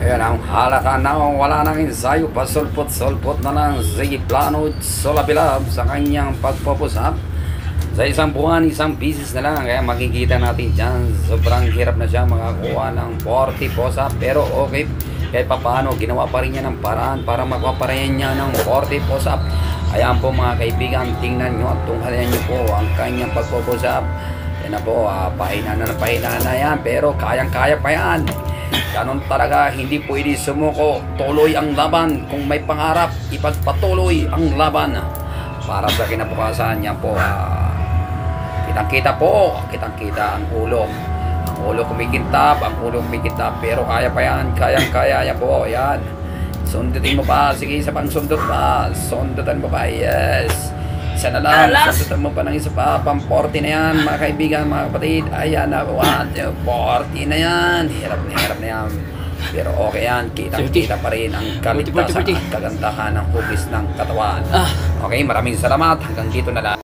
Ayan ang halaka na wala nang ensayo, pasulpot-sulpot na lang si Plano Solabilab sa kanyang pagpapusap. Sa isang buwan, isang pieces na lang, kaya makikita natin dyan, sobrang hirap na siya makakuha ng 40 push-up, pero okay, kahit paano, ginawa pa rin niya ng paraan para magpaparehan niya ng 40 push-up. Ayan po mga kaibigan, tingnan nyo at tunghalan nyo po ang kanyang pagpapusap. Yan na po, pahina na yan, pero kayang-kaya pa yan. Ganon talaga, hindi pwede sumuko. Tuloy ang laban. Kung may pangarap, ipagpatuloy ang laban. Para sa kinabukasan niya po, kitang-kita po, kitang-kita ang ulo. Ang ulo kumikintab, pero kaya pa yan, kayang-kaya yan po, yan. Sundutin mo pa, sige, isa pang sundot pa. Sundutan mo pa, yes. Isa na lang, sundutan mo pa ng isa pa, pang 40 na yan, mga kaibigan, mga kapatid. Ayan na, 40 na yan. Hirap na yan. Pero okay yan, kitang-kita pa rin ang kaligtasan at kagandahan ng hugis ng katawan. Okay, maraming salamat. Hanggang dito na lang.